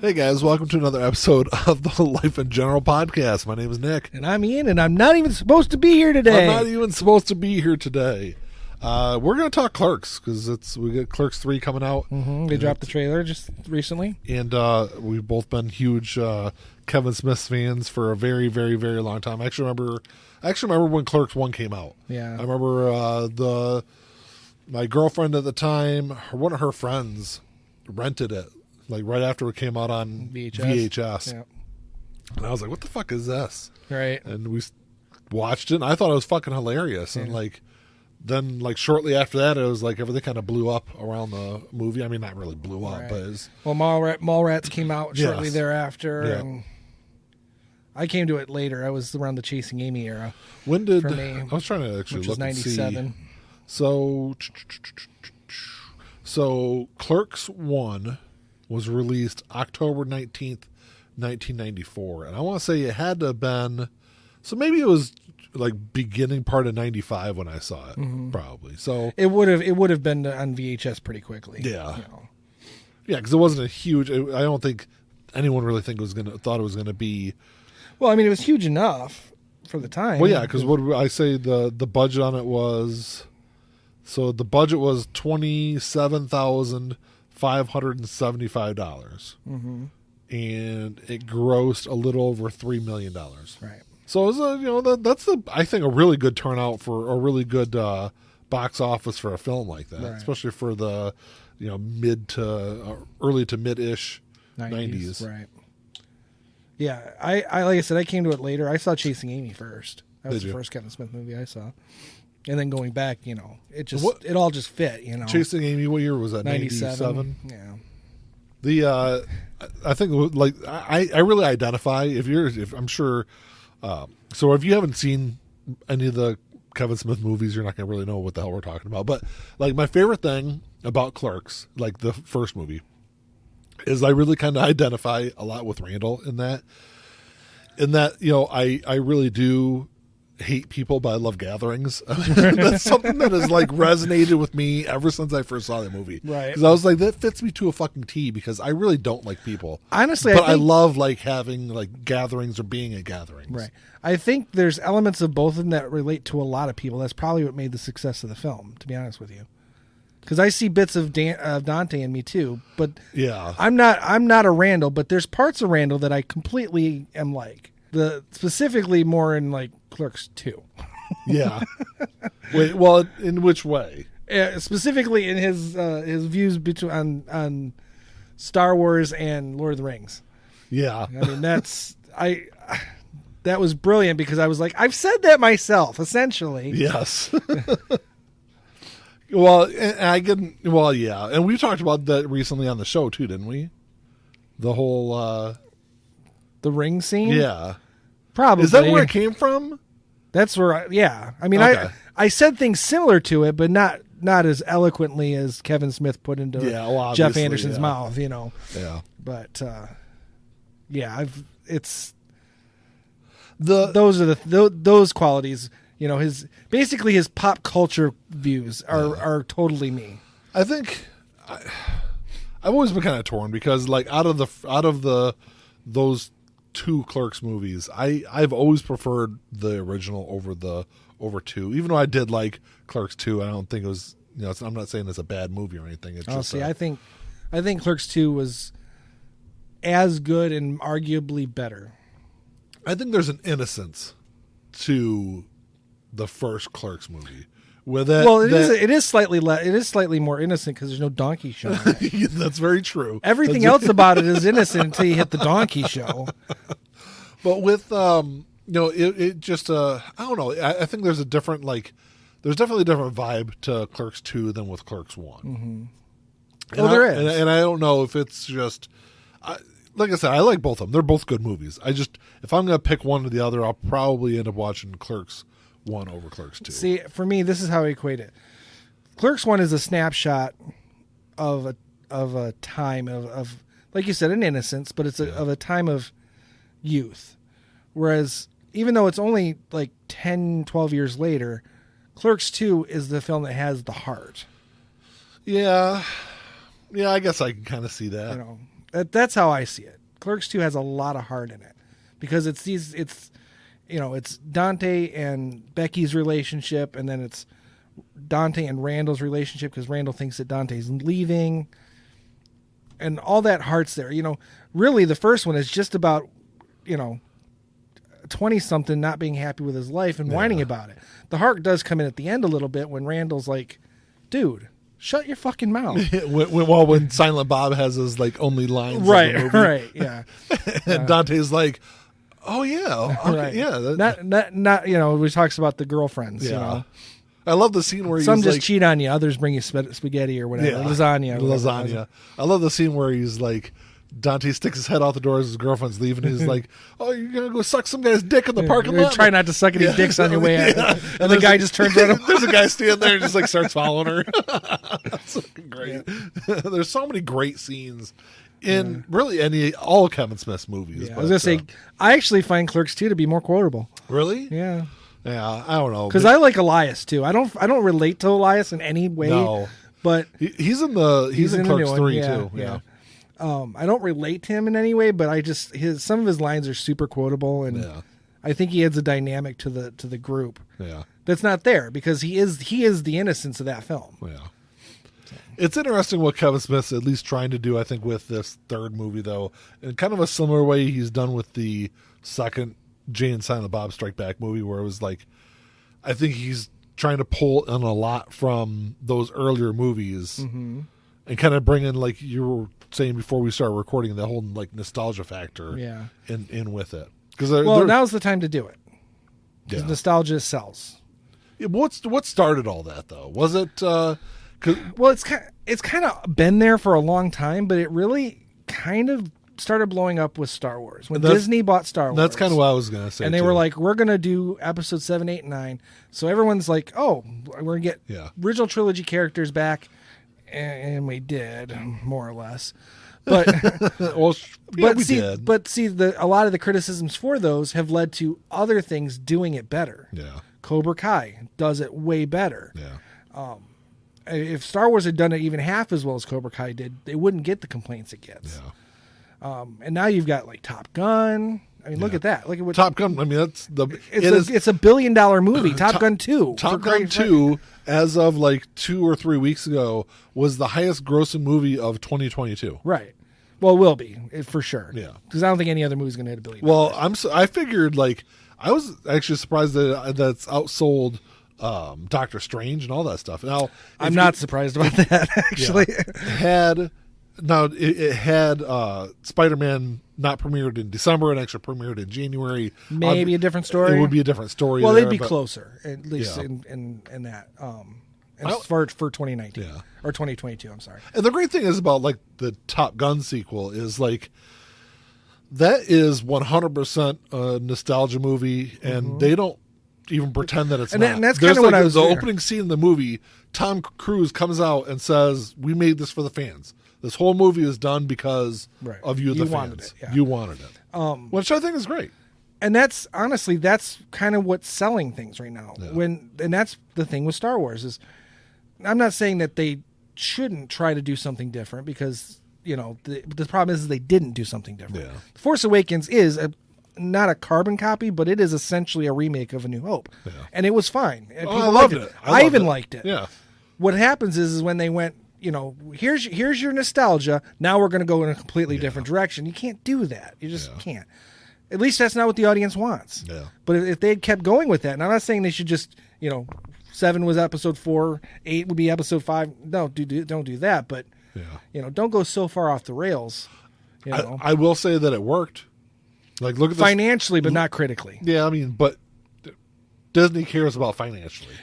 Hey guys, welcome to another episode of the Life in General podcast. My name is Nick. And I'm Ian, and I'm not even supposed to be here today. I'm not even supposed to be here today. We're going to talk Clerks, because we got Clerks III coming out. Mm-hmm. They dropped the trailer just recently. And we've both been huge Kevin Smith fans for a very, very, very long time. I actually remember when Clerks 1 came out. Yeah. I remember my girlfriend at the time, one of her friends rented it, like right after it came out on VHS. Yeah. And I was like, what the fuck is this? Right. And we watched it, and I thought it was fucking hilarious. Yeah. And then shortly after that, it was like everything kind of blew up around the movie. I mean, not really blew up, Right. but it was... Well, Mallrats came out shortly Yes. thereafter, Yeah. and I came to it later. I was around the Chasing Amy era. When did... For me, I was trying to actually which look was and see. 97. So Clerks 1 was released October 19th, 1994. And I want to say it had to have been... So maybe it was like beginning part of 95 when I saw it, probably. So It would have been on VHS pretty quickly. Yeah. You know. yeah, because it wasn't a huge... I don't think anyone really thought it was going to be... Well, I mean, it was huge enough for the time. Well, yeah, because what did I say the budget on it was... So the budget was $27,575. Mm-hmm. And it grossed a little over $3 million. Right. So it was that's I think a really good turnout for a really good box office for a film like that, Right. especially for the mid to early to mid-ish 90s. Right. Yeah, I like I said, I came to it later. I saw Chasing Amy first. That was Did the you? first Kevin Smith movie I saw. And then going back, it all just fit, Chasing Amy, what year was that? 97. 97? Yeah. I think I really identify if I'm sure. So if you haven't seen any of the Kevin Smith movies, you're not going to really know what the hell we're talking about. But my favorite thing about Clerks, like the first movie, is I really kind of identify a lot with Randall in that I really do hate people, but I love gatherings. That's something that has resonated with me ever since I first saw that movie. Right. Because I was like, that fits me to a fucking T, because I really don't like people. Honestly, but I think, love having gatherings or being at gatherings. right. I think there's elements of both of them that relate to a lot of people. That's probably what made the success of the film, to be honest with you. Because I see bits of Dante in me too, but Yeah. I'm not a Randall, but there's parts of Randall that I completely am like. Specifically more in Clerks 2. Yeah. Wait, well, in which way? Specifically in his views on Star Wars and Lord of the Rings. Yeah. I mean, that was brilliant, because I was like, I've said that myself, essentially. Yes. Well, yeah. And we talked about that recently on the show too, didn't we? The whole The ring scene? yeah. Probably. Is that where it came from? That's where I mean, Okay. I said things similar to it, but not as eloquently as Kevin Smith put into well, Jeff obviously, Anderson's yeah. mouth, Yeah. But it's The those are those qualities. His pop culture views are totally me. I think I've always been kind of torn, because out of those two Clerks movies, I've always preferred the original over two. Even though I did like Clerks 2, I don't think it was I'm not saying it's a bad movie or anything. It's just I think Clerks 2 was as good and arguably better. I think there's an innocence to the first Clerks movie. It is slightly more innocent, because there's no donkey show. That's very true. Everything else about it is innocent until you hit the donkey show. But with it just I don't know. I think there's a different there's definitely a different vibe to Clerks 2 than with Clerks 1. Mm-hmm. There is, and I don't know if it's just like I said, I like both of them. They're both good movies. If I'm going to pick one or the other, I'll probably end up watching Clerks 1 over Clerks 2. See, for me, this is how I equate it. Clerks 1 is a snapshot of a time of like you said, an innocence, but it's of a time of youth. Whereas even though it's only 10, 12 years later, Clerks 2 is the film that has the heart. Yeah. Yeah, I guess I can kind of see that. That's how I see it. Clerks 2 has a lot of heart in it because it's Dante and Becky's relationship, and then it's Dante and Randall's relationship because Randall thinks that Dante's leaving, and all that heart's there. Really the first one is just about 20-something not being happy with his life and whining about it. The heart does come in at the end a little bit when Randall's like, dude, shut your fucking mouth. when Silent Bob has his like only lines in the movie. Right, yeah. And Dante's like, oh yeah, okay, Right. yeah. Not he talks about the girlfriends. Yeah. I love the scene where some he's just like, cheat on you, others bring you spaghetti or whatever, lasagna. I love the scene where he's like, Dante sticks his head out the door as his girlfriend's leaving. He's like, "Oh, you're gonna go suck some guy's dick in the parking lot? Try not to suck any dicks on your way out." And the guy just turns around. There's a guy standing there and just like starts following her. That's fucking great. Yeah. There's so many great scenes in really all Kevin Smith's movies. Yeah, I was gonna say, I actually find Clerks 2 to be more quotable. Really? Yeah. Yeah, I don't know because I like Elias too. I don't relate to Elias in any way. No, but he's in Clerks 3 too. Yeah. I don't relate to him in any way, but some of his lines are super quotable, and I think he adds a dynamic to the group. Yeah, that's not there because he is the innocence of that film. Yeah, so. It's interesting what Kevin Smith's at least trying to do. I think with this third movie, though, in kind of a similar way he's done with the second Jay and Silent Bob Strike Back movie, where it was like, I think he's trying to pull in a lot from those earlier movies and kind of bring in, like you were saying before we started recording, the whole like nostalgia factor in with it. Because now's the time to do it. Because nostalgia sells. Yeah, what started all that though? Was it? It's kind of been there for a long time, but it really kind of started blowing up with Star Wars when Disney bought Star Wars. That's kind of what I was going to say. And they were like, we're going to do episode 7, 8, and 9. So everyone's like, oh, we're going to get original trilogy characters back. And we did, more or less. But see, a lot of the criticisms for those have led to other things doing it better. Yeah. Cobra Kai does it way better. Yeah. If Star Wars had done it even half as well as Cobra Kai did, they wouldn't get the complaints it gets. Yeah. And now you've got like Top Gun. I mean, look at that. Look at what Top Gun. I mean, it's a $1 billion movie. Top Gun 2. Top Gun 2, as of like 2 or 3 weeks ago, was the highest grossing movie of 2022. Right. Well, it will be for sure. Yeah. Because I don't think any other movie's going to hit $1 billion. Well, I figured like I was actually surprised that's outsold Doctor Strange and all that stuff. Now I'm not surprised about that actually. Yeah. It had Spider-Man not premiered in December and actually premiered in January. Maybe a different story. It would be a different story. Well, they'd be closer, at least in that. For 2019 or 2022. I'm sorry. And the great thing is about like the Top Gun sequel is like that is 100% a nostalgia movie, and they don't even pretend that it's not. And that's kind of what I was. The opening scene in the movie, Tom Cruise comes out and says, "We made this for the fans. This whole movie is done because of you, the fans. You wanted it." Which I think is great. And that's honestly, that's kind of what's selling things right now. Yeah. And that's the thing with Star Wars is, I'm not saying that they shouldn't try to do something different because the problem is they didn't do something different. Yeah. The Force Awakens is not a carbon copy, but it is essentially a remake of A New Hope, and it was fine. And I loved it. I even liked it. Yeah. What happens is when they went, here's your nostalgia. Now we're going to go in a completely different direction. You can't do that. You just can't. At least that's not what the audience wants. Yeah. But if they had kept going with that, and I'm not saying they should just, 7 was episode 4, 8 would be episode 5. No, don't do that. But don't go so far off the rails. I will say that it worked. Like look at financially, but not critically. Yeah, I mean, but Disney cares about financially.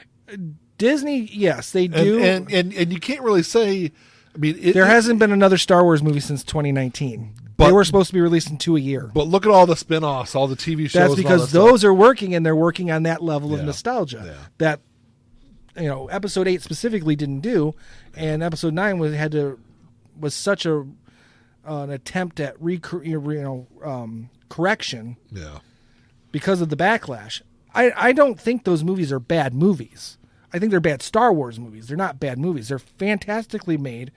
Disney, yes, they do, and you can't really say. I mean, there hasn't been another Star Wars movie since 2019. They were supposed to be released in 2 a year. But look at all the spin-offs, all the TV shows. That's because those are working, and they're working on that level of nostalgia that Episode 8 specifically didn't do, and Episode 9 was such an attempt at correction. Yeah. Because of the backlash. I don't think those movies are bad movies. I think they're bad Star Wars movies. They're not bad movies. They're fantastically made.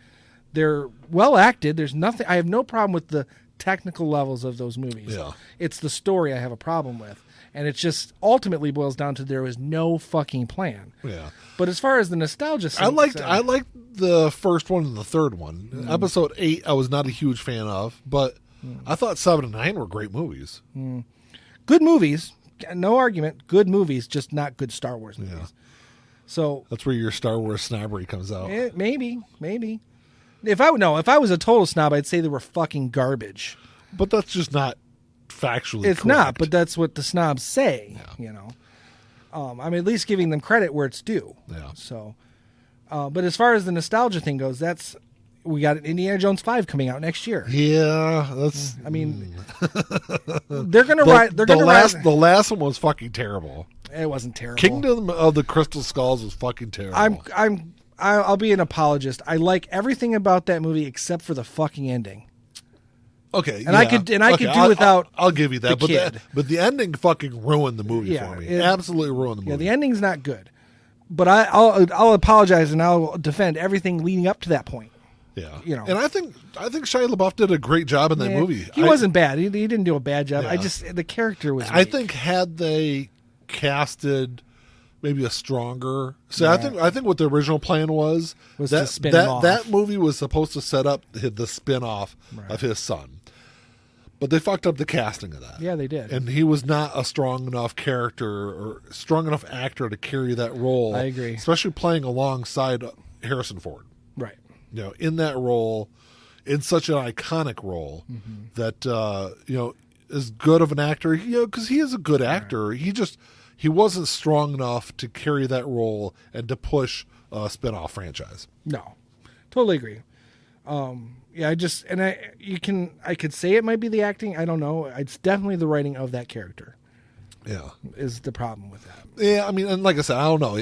They're well acted. There's nothing. I have no problem with the technical levels of those movies. Yeah. It's the story I have a problem with, and it just ultimately boils down to there was no fucking plan. Yeah. But as far as the nostalgia, I liked the first one and the third one. Episode 8, I was not a huge fan of, but I thought 7 and 9 were great movies. Good movies, no argument. Good movies, just not good Star Wars movies. Yeah. So That's where your Star Wars snobbery comes out. maybe. If I was a total snob, I'd say they were fucking garbage. But that's just not factually It's correct. not, but that's what the snobs say. You know, I'm at least giving them credit where it's due. Yeah. So, but as far as the nostalgia thing goes, we got Indiana Jones 5 coming out next year. Yeah, that's. I mean, they're gonna ride. They're gonna ride. The last one was fucking terrible. It wasn't terrible. Kingdom of the Crystal Skulls was fucking terrible. I'll be an apologist. I like everything about that movie except for the fucking ending. Okay, and I could do without. I'll give you that, the kid. but the ending fucking ruined the movie for me. Absolutely ruined the movie. Yeah, the ending's not good. But I'll apologize and I'll defend everything leading up to that point. Yeah, you know, and I think Shia LaBeouf did a great job in that movie. He wasn't bad. He didn't do a bad job. Yeah. The character was. I think had they casted maybe a stronger. So I think what the original plan was to spin him off. That movie was supposed to set up the spin-off of his son. But they fucked up the casting of that. Yeah, they did. And he was not a strong enough character or strong enough actor to carry that role. I agree. Especially playing alongside Harrison Ford. Right. You know, in that role, in such an iconic role that, as good of an actor, because he is a good actor. Right. He wasn't strong enough to carry that role and to push a spin-off franchise. No, totally agree. I could say it might be the acting. I don't know. It's definitely the writing of that character. Yeah, is the problem with that. Yeah, I mean, and like I said, I don't know.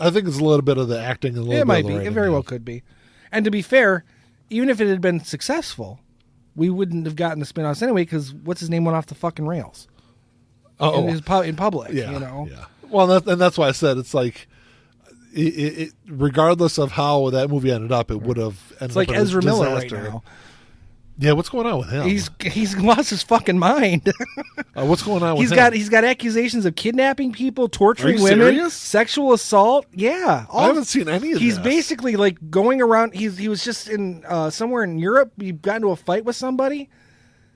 I think it's a little bit of the acting and a little bit of the writing. It very well could be. And to be fair, even if it had been successful, we wouldn't have gotten the spin-offs anyway because what's his name went off the fucking rails. In public, yeah, you know. Yeah. Well, that's why I said it's like, it regardless of how that movie ended up, it would have ended it's like up Ezra Miller disaster. right now. Yeah, what's going on with him? He's lost his fucking mind. What's going on with him? He's got accusations of kidnapping people, torturing women, serious? sexual assault. Yeah, I haven't seen any of this. He's basically like going around. He was just in somewhere in Europe. He got into a fight with somebody.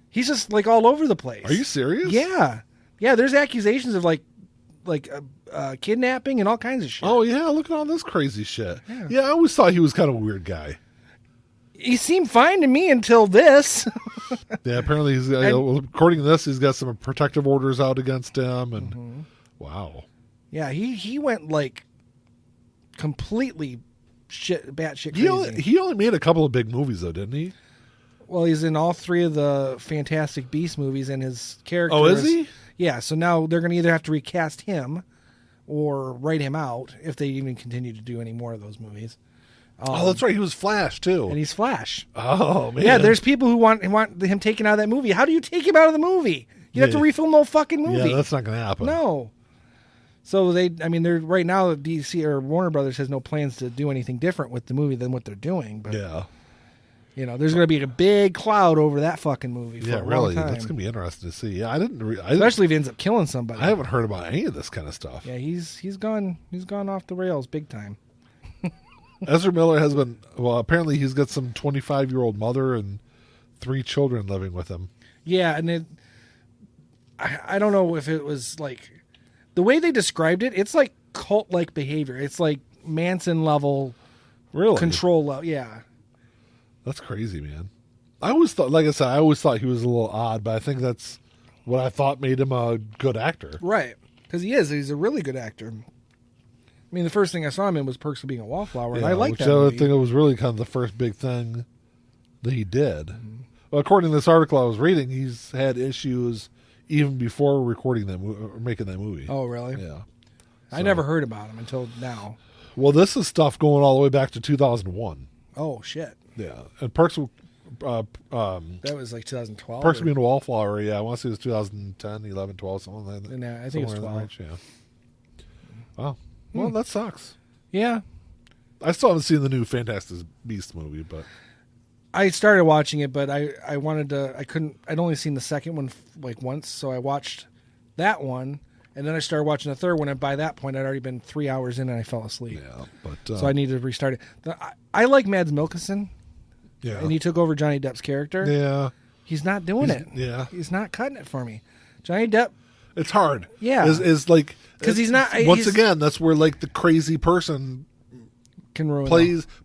He's just like all over the place. Are you serious? Yeah. There's accusations of like kidnapping and all kinds of shit. Oh yeah, look at all this crazy shit. Yeah, I always thought he was kind of a weird guy. He seemed fine to me until this. Yeah, apparently he's according to this, he's got some protective orders out against him, and wow. Yeah, he went like completely batshit crazy. He only made a couple of big movies though, didn't he? Well, he's in all 3 of the Fantastic Beasts movies, and his character. Oh, is he? Yeah. So now they're going to either have to recast him or write him out if they even continue to do any more of those movies. That's right. He was Flash too, and he's Flash. Oh man. Yeah, there's people who want him taken out of that movie. How do you take him out of the movie? You have to refilm the whole fucking movie. Yeah, that's not going to happen. No. So they're right now. DC or Warner Brothers has no plans to do anything different with the movie than what they're doing. But yeah, there's going to be a big cloud over that fucking movie. For a long time. That's going to be interesting to see. Yeah, especially if he ends up killing somebody. I haven't heard about any of this kind of stuff. Yeah, he's gone off the rails big time. Ezra Miller has been, apparently he's got some 25-year-old mother and 3 children living with him. Yeah, and I don't know if it was like the way they described it. It's like cult-like behavior. It's like Manson level, control level. Yeah, that's crazy, man. I always thought, like I said, he was a little odd, but I think that's what I thought made him a good actor. Right, because he's a really good actor. I mean, the first thing I saw him in was Perks of Being a Wallflower, and I liked that movie. I think it was really kind of the first big thing that he did. Mm-hmm. Well, according to this article I was reading, he's had issues even before recording that or making that movie. Oh, really? Yeah. I never heard about him until now. Well, this is stuff going all the way back to 2001. Oh, shit. Yeah. And Perks that was like 2012? Perks of Being a Wallflower, yeah. I want to say it was 2010, 11, 12, something like that. Yeah, I think it was 12. Yeah. Wow. Well, that sucks. Yeah. I still haven't seen the new Fantastic Beasts movie, but I started watching it, but I wanted to. I couldn't. I'd only seen the second one like once, so I watched that one, and then I started watching the third one. And by that point, I'd already been 3 hours in, and I fell asleep. yeah, but So I needed to restart it. I like Mads Mikkelsen, yeah, and he took over Johnny Depp's character. yeah, He's not doing it. yeah. He's not cutting it for me. Johnny Depp, It's hard. Yeah. Is like because he's not. once again, that's where like the crazy person can ruin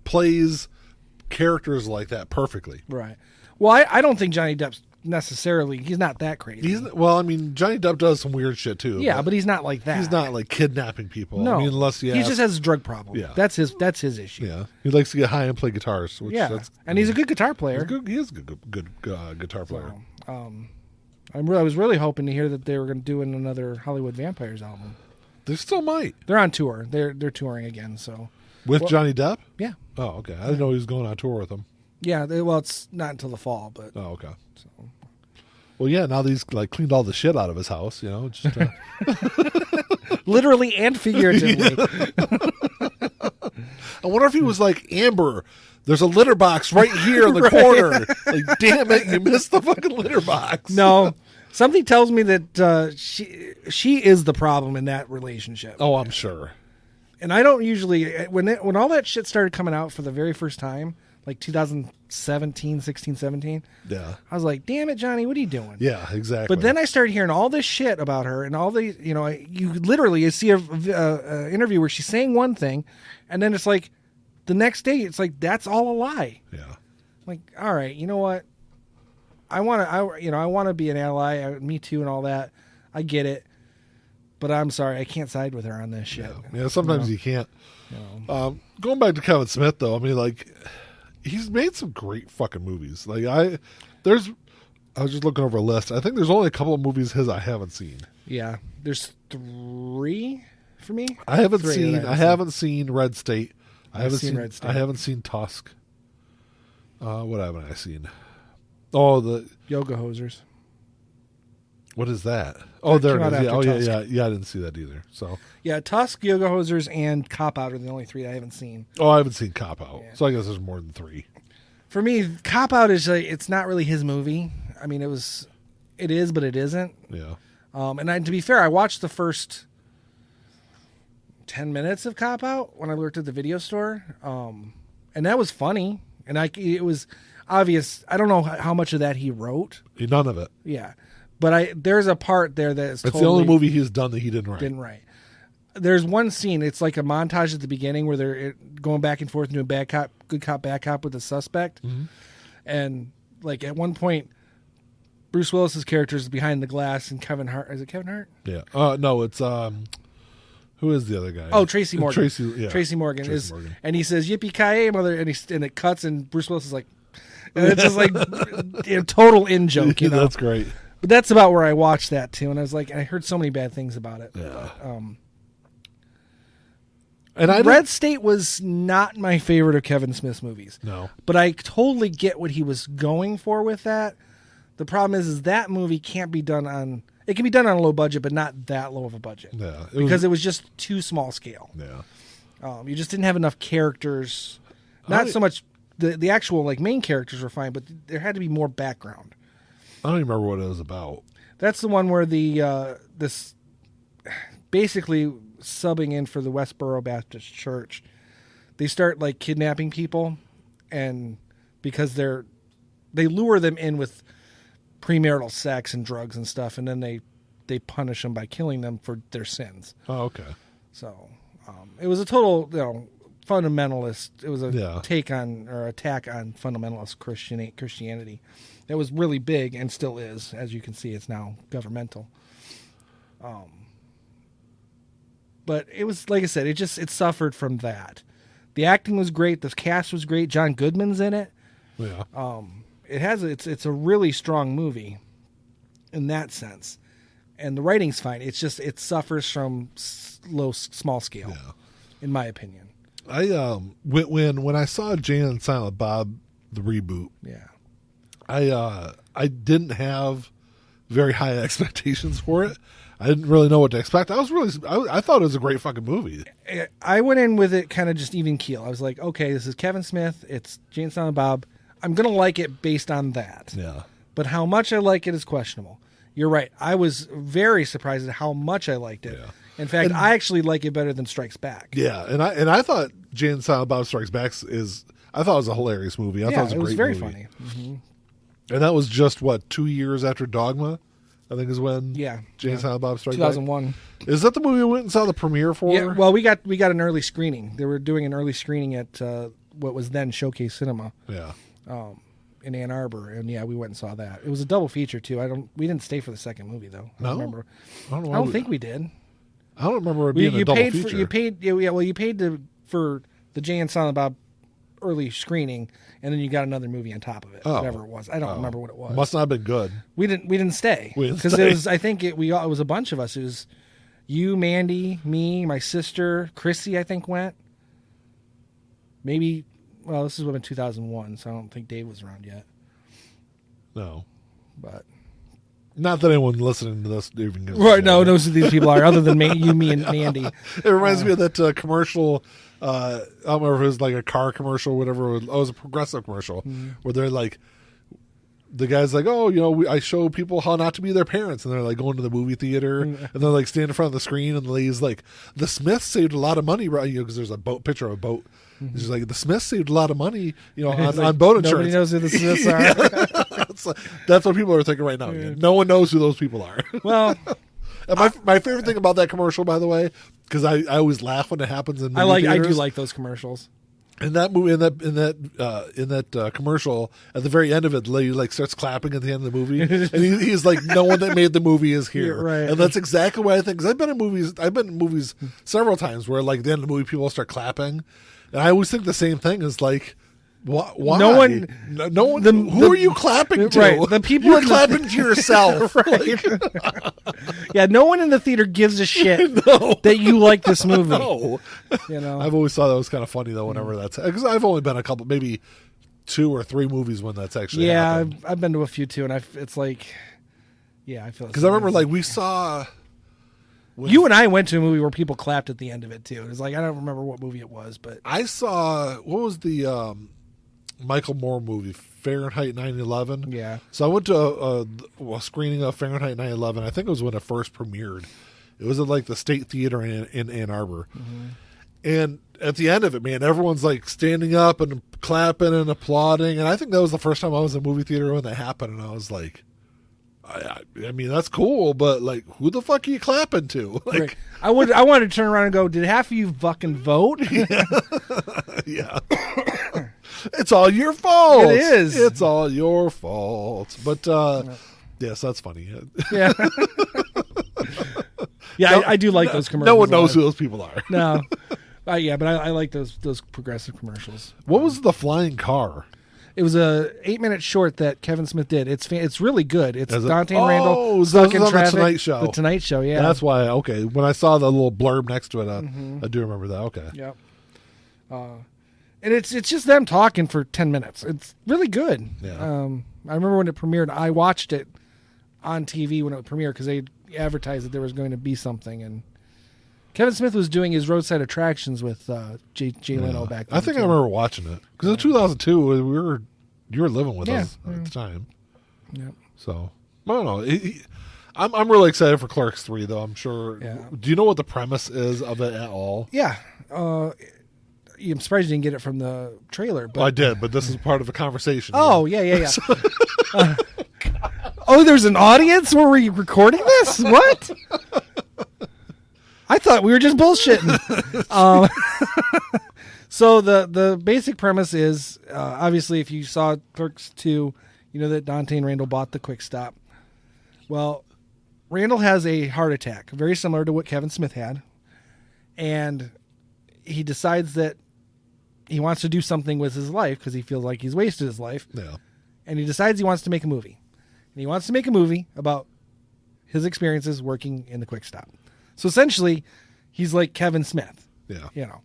plays characters like that perfectly. Right. Well, I don't think Johnny Depp's necessarily. He's not that crazy. Well, I mean, Johnny Depp does some weird shit too. Yeah, but he's not like that. He's not like kidnapping people. No, I mean, unless he just has a drug problem. Yeah. That's his issue. Yeah, he likes to get high and play guitars. Which Yeah, and he's a good guitar player. He is a good guitar player. So, I was really hoping to hear that they were going to do another Hollywood Vampires album. They still might. They're on tour. They're touring again. So With Johnny Depp? yeah, Oh, okay. I didn't know he was going on tour with him. yeah. Well, it's not until the fall, but Oh, okay. so. Well, yeah. Now that he's like cleaned all the shit out of his house, you know. Just, Literally and figuratively. I wonder if he was like, Amber, there's a litter box right here in the corner. Like, damn it, you missed the fucking litter box. No, something tells me that she is the problem in that relationship. Oh, I'm sure. And I don't usually when all that shit started coming out for the very first time, like 2017, 16, 17. Yeah. I was like, "Damn it, Johnny, what are you doing?" Yeah, exactly. But then I started hearing all this shit about her and all the, you see a interview where she's saying one thing, and then it's like the next day it's like that's all a lie. Yeah. Like, all right, you know what? I want to be an ally. Me too, and all that. I get it, but I'm sorry, I can't side with her on this shit. Yeah, sometimes you can't. know. Going back to Kevin Smith, though, I mean, like, he's made some great fucking movies. Like, I was just looking over a list. I think there's only a couple of movies his I haven't seen. Yeah, there's 3 for me. I haven't 3 seen. that I haven't seen Red State. I haven't seen Red State. I haven't seen Tusk. What haven't I seen? Oh, the Yoga Hosers. what is that? Oh, there came it out is. Yeah. after Oh, yeah, Tusk. yeah. I didn't see that either. So, Yeah, Tusk, Yoga Hosers, and Cop Out are the only 3 I haven't seen. I haven't seen Cop Out. Yeah. So I guess there's more than 3. For me, Cop Out is like, it's not really his movie. I mean, it is, but it isn't. Yeah. To be fair, I watched the first 10 minutes of Cop Out when I worked at the video store, and that was funny. And it was obvious. I don't know how much of that he wrote. None of it. Yeah, but there's a part there that's It's the only movie he's done that he didn't write. There's one scene. It's like a montage at the beginning where they're going back and forth doing bad cop, good cop, bad cop with the suspect, and like at one point, Bruce Willis's character is behind the glass, and Kevin Hart. Is it Kevin Hart? Yeah. No, it's who is the other guy? Oh, Tracy Morgan. Tracy Morgan Tracy Morgan. and he says "Yippee ki mother," and it cuts, and Bruce Willis is like, and it's just like a total in joke, you know. That's great. But that's about where I watched that too, and I was like, I heard so many bad things about it. Yeah. But, and Red State was not my favorite of Kevin Smith's movies. No. But I totally get what he was going for with that. The problem is that movie can't be done on. It can be done on a low budget, but not that low of a budget. Yeah. Because it was just too small scale. Yeah. You just didn't have enough characters. Not so much the actual like main characters were fine, but there had to be more background. I don't even remember what it was about. That's the one where this basically subbing in for the Westboro Baptist Church. They start like kidnapping people, and because they lure them in with premarital sex and drugs and stuff, and then they punish them by killing them for their sins. Oh, okay. So it was a total fundamentalist. It was a attack on fundamentalist Christianity. That was really big and still is. As you can see, it's now governmental. But it was, like I said, it suffered from that. The acting was great. The cast was great. John Goodman's in it. Yeah. It's a really strong movie in that sense. And the writing's fine. It's just, it suffers from small scale, in my opinion. I when I saw Jane and Silent Bob, the reboot, I didn't have very high expectations for it. I didn't really know what to expect. I thought it was a great fucking movie. I went in with it kind of just even keel. I was like, okay, this is Kevin Smith. It's Jay and Silent Bob. I'm going to like it based on that. Yeah. But how much I like it is questionable. You're right. I was very surprised at how much I liked it. Yeah. In fact, I actually like it better than Strikes Back. Yeah, and I thought Jay and Silent Bob Strikes Back I thought it was a hilarious movie. I thought it was a great very movie. funny. Mm-hmm. And that was just 2 years after Dogma, I think is when Jay and Silent Bob Strikes 2001. Back. Is that the movie we went and saw the premiere for? Yeah, well, we got an early screening. They were doing an early screening at what was then Showcase Cinema. Yeah. In Ann Arbor, and we went and saw that. It was a double feature too. We didn't stay for the second movie though. I don't remember. I don't think we did. I don't remember it being a double feature. You paid for the Jay and Silent Bob early screening, and then you got another movie on top of it. Whatever it was, I don't remember what it was. Must not have been good. We didn't stay because it was. I think it was a bunch of us. It was you, Mandy, me, my sister, Chrissy. I think went. Maybe. Well, this is in 2001, so I don't think Dave was around yet. No, but. Not that anyone listening to this even gives right. No, knows who these people are, other than you, me, and Mandy. It reminds me of that commercial. I don't remember if it was like a car commercial or whatever. It was a Progressive commercial where they're like, the guy's like, I show people how not to be their parents, and they're like going to the movie theater, and they're like standing in front of the screen, and the lady's like, the Smiths saved a lot of money, right? Because there's a picture of a boat. She's like, the Smiths saved a lot of money, on boat insurance. Nobody knows who the Smiths are. That's what people are thinking right now. Yeah. No one knows who those people are. Well, and my favorite thing about that commercial, by the way, because I always laugh when it happens in movie theaters. I do like those commercials. In that movie, in that commercial, at the very end of it, the lady like starts clapping at the end of the movie, and he's like, "No one that made the movie is here." Yeah, right. And that's exactly what I think. Because I've been in movies several times where like at the end of the movie, people start clapping, and I always think the same thing is like, why? No one. Who are you clapping to? Right. The people you're clapping to yourself. Right. Yeah. No one in the theater gives a shit that you like this movie. No. I've always thought that was kind of funny though. Whenever that's because I've only been a couple, maybe 2 or 3 movies when that's actually happened. I've been to a few too, and it's like, I feel because I remember like we saw. You and I went to a movie where people clapped at the end of it too. It was like I don't remember what movie it was, but I saw what was the Michael Moore movie, Fahrenheit 9/11. Yeah. So I went to a screening of Fahrenheit 9/11. I think it was when it first premiered. It was at like the State Theater in Ann Arbor. Mm-hmm. And at the end of it, man, everyone's like standing up and clapping and applauding. And I think that was the first time I was in a movie theater when that happened. And I was like, I mean, that's cool, but like, who the fuck are you clapping to? Like, right. I wanted to turn around and go, did half of you fucking vote? Yeah. It's all your fault. It is. It's all your fault. But yes, that's funny. Yeah. Yeah, I do like those commercials. No one knows who those people are. No. But I like those Progressive commercials. What was the flying car? It was a 8-minute short that Kevin Smith did. It's really good. It's Dante and Randall. Oh, stuck in traffic. The Tonight Show. The Tonight Show, yeah. That's why. Okay, when I saw the little blurb next to it, I do remember that. Okay. Yep. And it's just them talking for 10 minutes. It's really good. Yeah. I remember when it premiered. I watched it on TV when it premiered because they advertised that there was going to be something, and Kevin Smith was doing his roadside attractions with Jay Leno back then. I think I remember watching it because in 2002 you were living with us at the time. Yeah. So I don't know. I'm really excited for Clerks 3 though. I'm sure. Yeah. Do you know what the premise is of it at all? Yeah. I'm surprised you didn't get it from the trailer. But I did, but this is part of a conversation. Oh yeah. Oh, there's an audience where we're recording this? What? I thought we were just bullshitting. So the basic premise is, obviously, if you saw Clerks 2, you know that Dante and Randall bought the Quick Stop. Well, Randall has a heart attack, very similar to what Kevin Smith had. And he decides that he wants to do something with his life because he feels like he's wasted his life. Yeah. And he decides he wants to make a movie. And he wants to make a movie about his experiences working in the Quick Stop. So essentially, he's like Kevin Smith. Yeah. You know.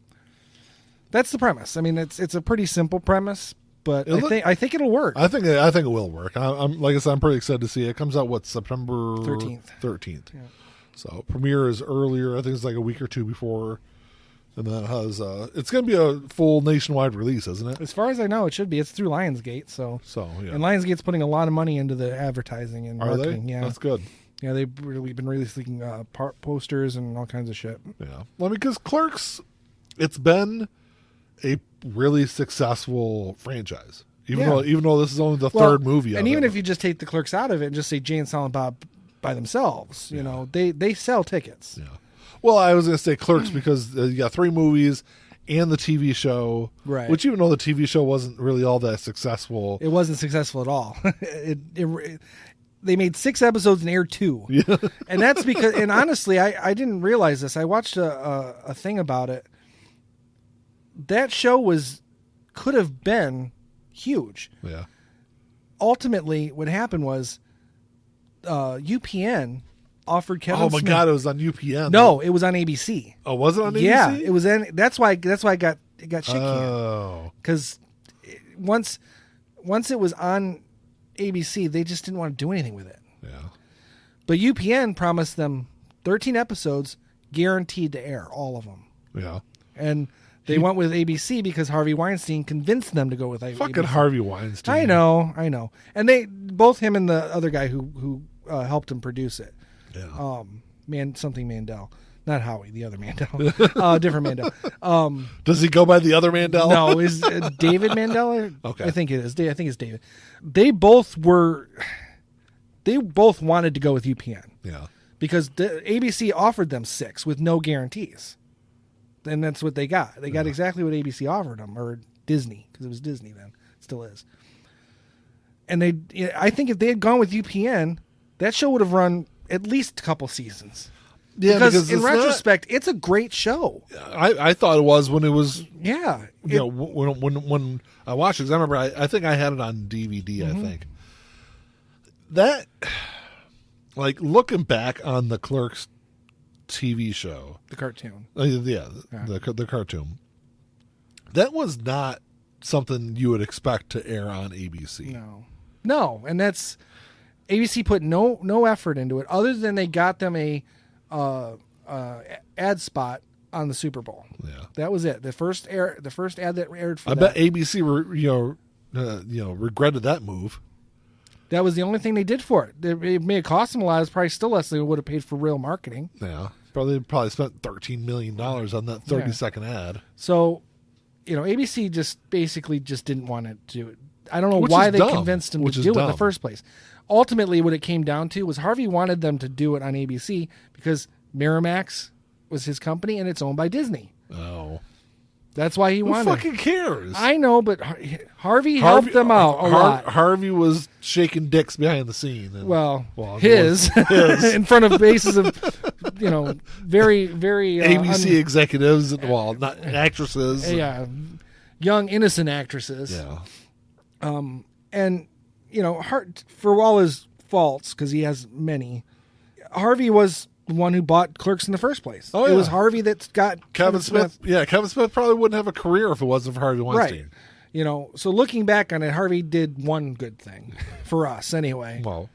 That's the premise. I mean, it's a pretty simple premise, but I think it'll work. I think it will work. I'm like I said, I'm pretty excited to see it. It comes out September 13th. 13th. Yeah. So premiere is earlier. I think it's like a week or two before. And then it has, it's going to be a full nationwide release, isn't it? As far as I know, it should be. It's through Lionsgate, so yeah. And Lionsgate's putting a lot of money into the advertising and Are marketing. they? Yeah, That's good. Yeah, they've really been releasing posters and all kinds of shit. Yeah. Well, because Clerks, it's been a really successful franchise. Even though this is only the third movie. And even if you just take the Clerks out of it and just say Jay and Silent Bob by themselves, you know, they sell tickets. Yeah. Well, I was going to say Clerks because you got 3 movies and the TV show, right? Which even though the TV show wasn't really all that successful, it wasn't successful at all. They made 6 episodes and aired 2, yeah. And that's because. And honestly, I didn't realize this. I watched a thing about it. That show could have been huge. Yeah. Ultimately, what happened was UPN offered Kevin. Oh my Smith. God! It was on UPN. No, it was on ABC. Oh, was it on ABC? Yeah, it was. That's why it got shit canned. Oh, because once it was on ABC, they just didn't want to do anything with it. Yeah. But UPN promised them 13 episodes guaranteed to air, all of them. Yeah. And they went with ABC because Harvey Weinstein convinced them to go with ABC. Fucking Harvey Weinstein. I know. And both him and the other guy who helped him produce it. Yeah. Something Mandel. Not Howie, the other Mandel. Different Mandel. Does he go by the other Mandel? No, is David Mandel? Okay. I think it is. I think it's David. They both wanted to go with UPN. Yeah. Because the ABC offered them 6 with no guarantees. And that's what they got. They got exactly what ABC offered them, or Disney, because it was Disney then. It still is. And I think if they had gone with UPN, that show would have run at least a couple seasons. Yeah, because in retrospect, it's a great show. I thought it was when it was. Yeah. When I watched it, because I remember I think I had it on DVD. Mm-hmm. I think that, like, looking back on the Clerks TV show, the cartoon, the cartoon, that was not something you would expect to air on ABC. No, and that's ABC put no effort into it, other than they got them a ad spot on the Super Bowl. Yeah, that was it. The first ad that aired for. I bet ABC regretted that move. That was the only thing they did for it. It may have cost them a lot. It's probably still less than it would have paid for real marketing. Yeah, probably spent $13 million on that 30-second ad. So, ABC just basically didn't want to do it. I don't know why they convinced them to do it in the first place. Ultimately, what it came down to was Harvey wanted them to do it on ABC because Miramax was his company and it's owned by Disney. Oh. That's why he wanted. Who fucking cares? I know, but Harvey helped them out a lot. Harvey was shaking dicks behind the scene. His in front of bases of, very, very ABC executives and not actresses. Yeah, young innocent actresses. Yeah. And for all his faults, because he has many, Harvey was the one who bought Clerks in the first place. Oh, yeah. It was Harvey that's got Kevin Smith. Yeah, Kevin Smith probably wouldn't have a career if it wasn't for Harvey Weinstein. Right. So looking back on it, Harvey did one good thing for us anyway. Well,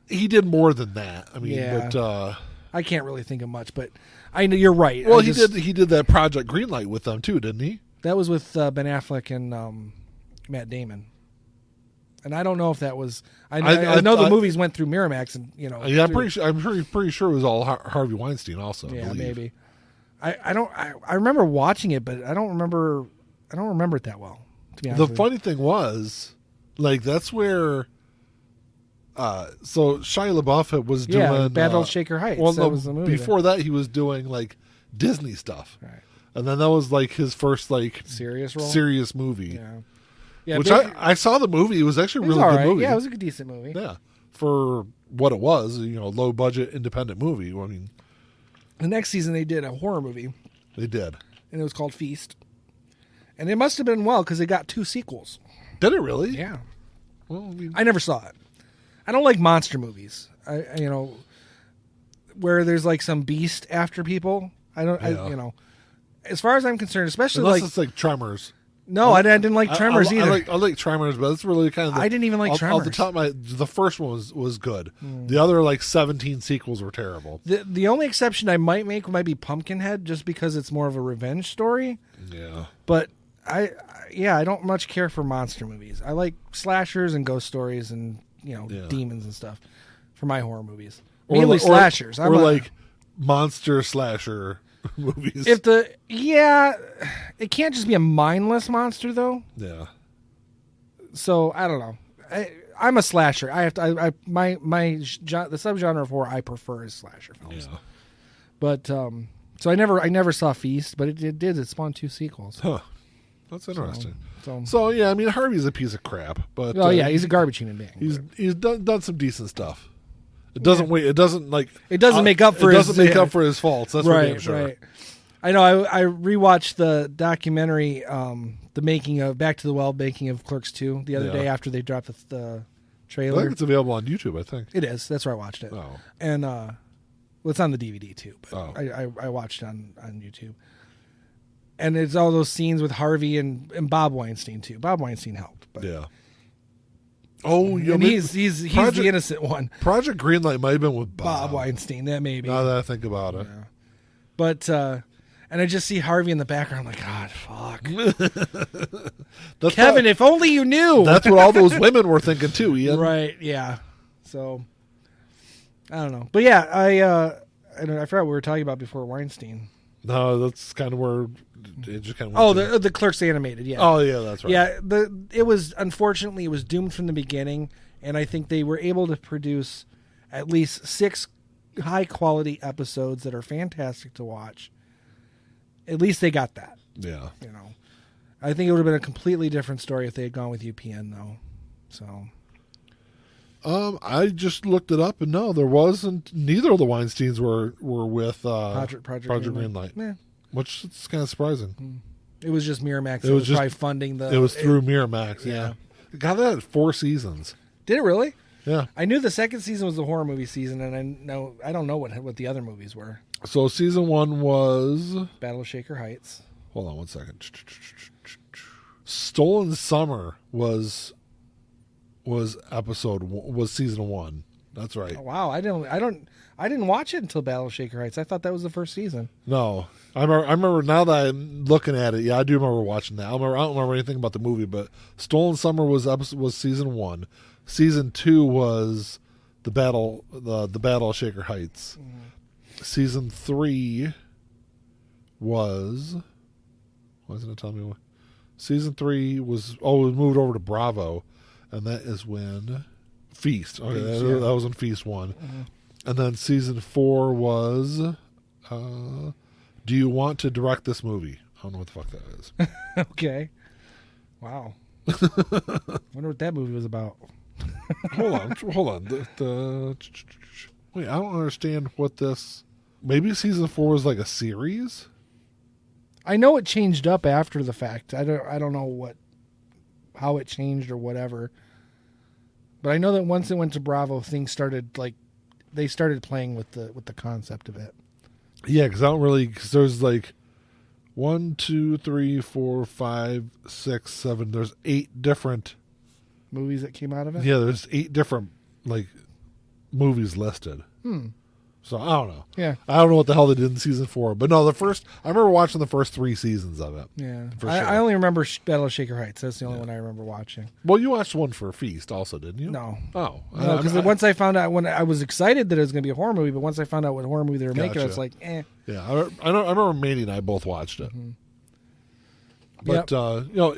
he did more than that. I mean, but I can't really think of much, but I know you're right. Well, he did that Project Greenlight with them too, didn't he? That was with Ben Affleck and Matt Damon. And I don't know if that was. I know the movies went through Miramax, and Yeah, I'm pretty sure it was all Harvey Weinstein also. Yeah, maybe. I remember watching it, but I don't remember it that well. To be honest, the funny thing was, like, that's where. So Shia LaBeouf was doing Battle of Shaker Heights. Well, that was the movie. Before that, he was doing like Disney stuff, right? And then that was like his first serious movie. Yeah. Yeah, which I saw the movie. It was actually a really good movie. Yeah, it was a decent movie. Yeah, for what it was, low budget independent movie. I mean, the next season they did a horror movie. They did, and it was called Feast. And it must have been because it got 2 sequels. Did it really? Yeah. Well, I never saw it. I don't like monster movies. Where there's like some beast after people. I don't. Yeah. As far as I'm concerned, especially unless it's like Tremors. No, I didn't like Tremors either. I like Tremors, but it's really kind of. I didn't even like Tremors. Off the top of my, the first one was good. The other 17 sequels were terrible. The only exception I might make might be Pumpkinhead, just because it's more of a revenge story. Yeah. But I don't much care for monster movies. I like slashers and ghost stories and demons and stuff for my horror movies. Mainly slashers. Or monster slasher movies. It can't just be a mindless monster though. Yeah. So I don't know. I'm a slasher. I have to. The subgenre of horror I prefer is slasher films. Yeah. But so I never saw Feast, but it did. It spawned 2 sequels. Huh. That's interesting. So yeah, I mean Harvey's a piece of crap, but he's a garbage human being. He's done some decent stuff. It doesn't make up for his faults. That's for damn sure. Right. I know. I rewatched the documentary, the making of Back to the Well, making of Clerks II the other day after they dropped the trailer. I think it's available on YouTube. I think it is. That's where I watched it. Oh, and it's on the DVD too. But oh. I watched it on YouTube. And it's all those scenes with Harvey and Bob Weinstein too. Bob Weinstein helped. But. Yeah. Oh, and he's the innocent one. Project Greenlight might have been with Bob Weinstein. That may be. Now that I think about it. Yeah. But and I just see Harvey in the background. I'm like, God, fuck. Kevin, if only you knew. That's what all those women were thinking too, Ian. Right? Yeah. So I don't know, but yeah, I forgot what we were talking about before Weinstein. No, that's kind of where it just kind of. Oh, the Clerks animated, yeah. Oh, yeah, that's right. Yeah, it was doomed from the beginning, and I think they were able to produce at least 6 high quality episodes that are fantastic to watch. At least they got that. Yeah. I think it would have been a completely different story if they had gone with UPN though. So. I just looked it up, and no, there wasn't. Neither of the Weinsteins were with Project Greenlight. Yeah. Which is kind of surprising. It was just Miramax. It was probably funding the. It was through Miramax. Yeah. God, that had 4 seasons. Did it really? Yeah. I knew the second season was the horror movie season, and I don't know what the other movies were. So season 1 was Battle of Shaker Heights. Hold on one second. Stolen Summer was season 1. That's right. Oh, wow, I didn't watch it until Battle of Shaker Heights. I thought that was the first season. No, I remember now that I'm looking at it. Yeah, I do remember watching that. I don't remember anything about the movie, but Stolen Summer was season 1. Season 2 was the Battle of Shaker Heights. Mm. Season 3 was. Why isn't it telling me what? Season 3 was moved over to Bravo. And that is when Feast. Okay, that was when Feast 1. Mm-hmm. And then season 4 was Do You Want to Direct This Movie? I don't know what the fuck that is. Okay. Wow. Wonder what that movie was about. Hold on. Wait, I don't understand what this. Maybe season 4 was like a series? I know it changed up after the fact. I don't know how it changed or whatever. But I know that once it went to Bravo, things started they started playing with the concept of it. Yeah, because there's 1, 2, 3, 4, 5, 6, 7. There's 8 different movies that came out of it. Yeah, there's 8 different movies listed. So I don't know. Yeah, I don't know what the hell they did in season 4, but no, I remember watching the first 3 seasons of it. Yeah, for sure. I only remember Battle of Shaker Heights. That's the only one I remember watching. Well, you watched one for Feast, also, didn't you? No. Oh, no, because once I found out, when I was excited that it was going to be a horror movie, but once I found out what horror movie they were making, I was like, eh. Yeah, I remember Mandy and I both watched it. Mm-hmm. But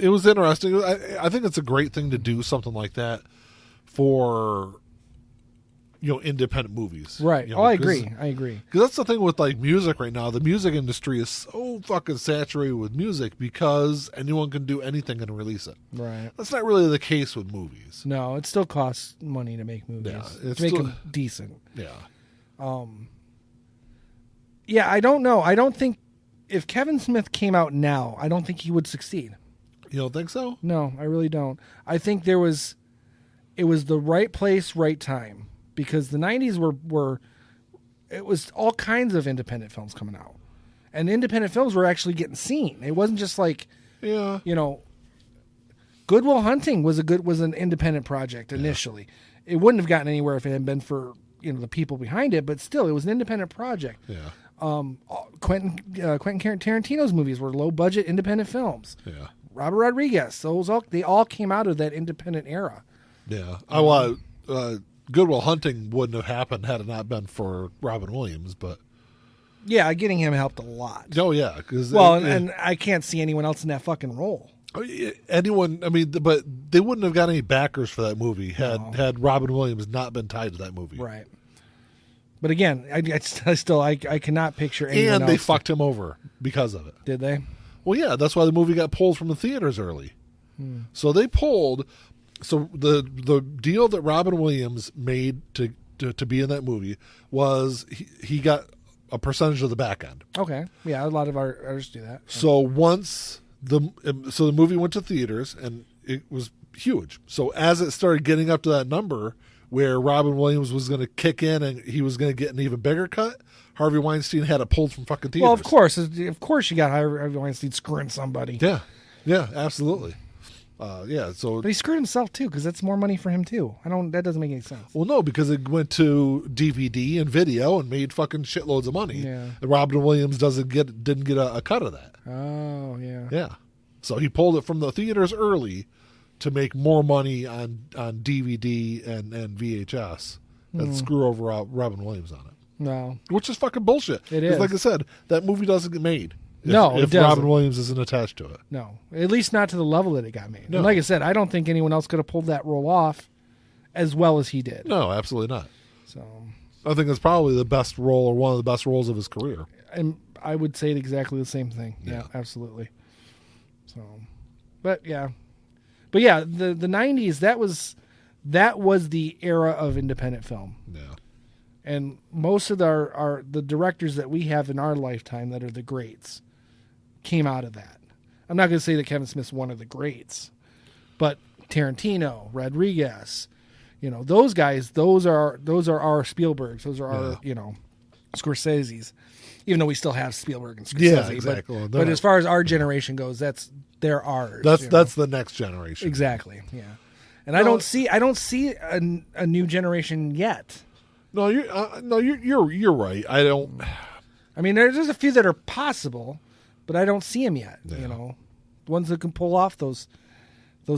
it was interesting. I think it's a great thing to do something like that for. Independent movies. Right. I agree. Because that's the thing with music right now. The music industry is so fucking saturated with music because anyone can do anything and release it. Right. That's not really the case with movies. No, it still costs money to make movies. Yeah, to make them decent. Yeah. Yeah, I don't know. I don't think if Kevin Smith came out now, I don't think he would succeed. You don't think so? No, I really don't. I think it was the right place, right time. Because the 90s it was all kinds of independent films coming out. And independent films were actually getting seen. It wasn't just Good Will Hunting was an independent project initially. It wouldn't have gotten anywhere if it hadn't been for the people behind it, but still, it was an independent project. Yeah. Quentin Tarantino's movies were low budget independent films. Yeah. Robert Rodriguez, they all came out of that independent era. Yeah. Good Will Hunting wouldn't have happened had it not been for Robin Williams, but Yeah, getting him helped a lot. oh yeah, because and I can't see anyone else in that fucking role. anyone, I mean, but they wouldn't have got any backers for that movie had Robin Williams not been tied to that movie. Right. But again, I cannot picture anyone And else. they fucked him over because of it. Did they? Well, yeah, that's why the movie got pulled from the theaters early. So they pulled. So the deal that Robin Williams made to be in that movie was he got a percentage of the back end. Okay. Yeah, a lot of our artists do that. So once the movie went to theaters and it was huge. So as it started getting up to that number where Robin Williams was going to kick in and he was going to get an even bigger cut, Harvey Weinstein had it pulled from fucking theaters. Well, of course you got Harvey Weinstein screwing somebody. Yeah, absolutely. So But he screwed himself too, because that's more money for him too. That doesn't make any sense. well, no, because it went to DVD and video and made fucking shitloads of money. Yeah. And Robin Williams didn't get a cut of that. Oh yeah. Yeah, so he pulled it from the theaters early to make more money on DVD and VHS and screw over Robin Williams on it. No. Which is fucking bullshit. It 'Cause is. Like I said, that movie doesn't get made. If It doesn't. Robin Williams isn't attached to it. No. At least not to the level that it got made. No. And like I said, I don't think anyone else could have pulled that role off as well as he did. No, absolutely not. So, I think it's probably the best role or one of the best roles of his career. and I would say exactly the same thing. Yeah, Yeah. absolutely. So, but yeah, the 90s, that was the era of independent film. Yeah. And most of the directors that we have in our lifetime that are the greats came out of that. I'm not going to say that Kevin Smith's one of the greats, but Tarantino, Rodriguez, those guys, those are our Spielbergs, those are our, Scorsese's. Even though we still have Spielberg and Scorsese, Yeah, exactly. But as far as our generation goes, they're ours. That's the next generation. Exactly. Yeah. And I don't see a new generation yet. No, you're right. I don't. I mean, there's a few that are possible, but I don't see them yet. Yeah. Ones that can pull off those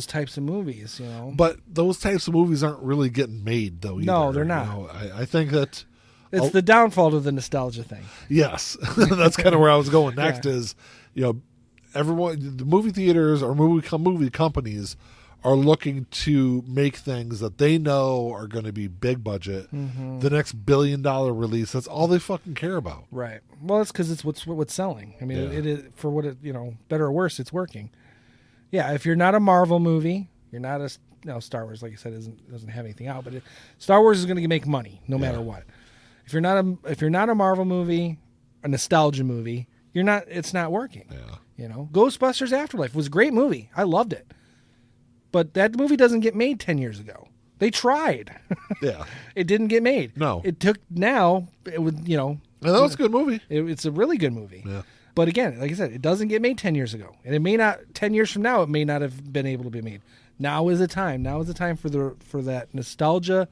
types of movies. But those types of movies aren't really getting made, though. Either. No, they're not. I think that it's the downfall of the nostalgia thing. yes, that's kind of where I was going next. Yeah. Is everyone, the movie theaters or movie companies are looking to make things that they know are going to be big budget, the next $1 billion release. That's all they fucking care about. Right. Well, it's because it's what's selling. I mean, it is for what it better or worse, it's working. Yeah. If you're not a Marvel movie, you're not a Star Wars, like I said, doesn't have anything out, but Star Wars is going to make money no matter what. If you're not a Marvel movie, a nostalgia movie, it's not working. Yeah. Ghostbusters Afterlife was a great movie. I loved it. But that movie doesn't get made 10 years ago. They tried. Yeah. It didn't get made. No. It took it would, And that was a good movie. it's a really good movie. Yeah. But again, like I said, it doesn't get made 10 years ago. And it may not, 10 years from now, it may not have been able to be made. Now is the time. Now is the time for that nostalgia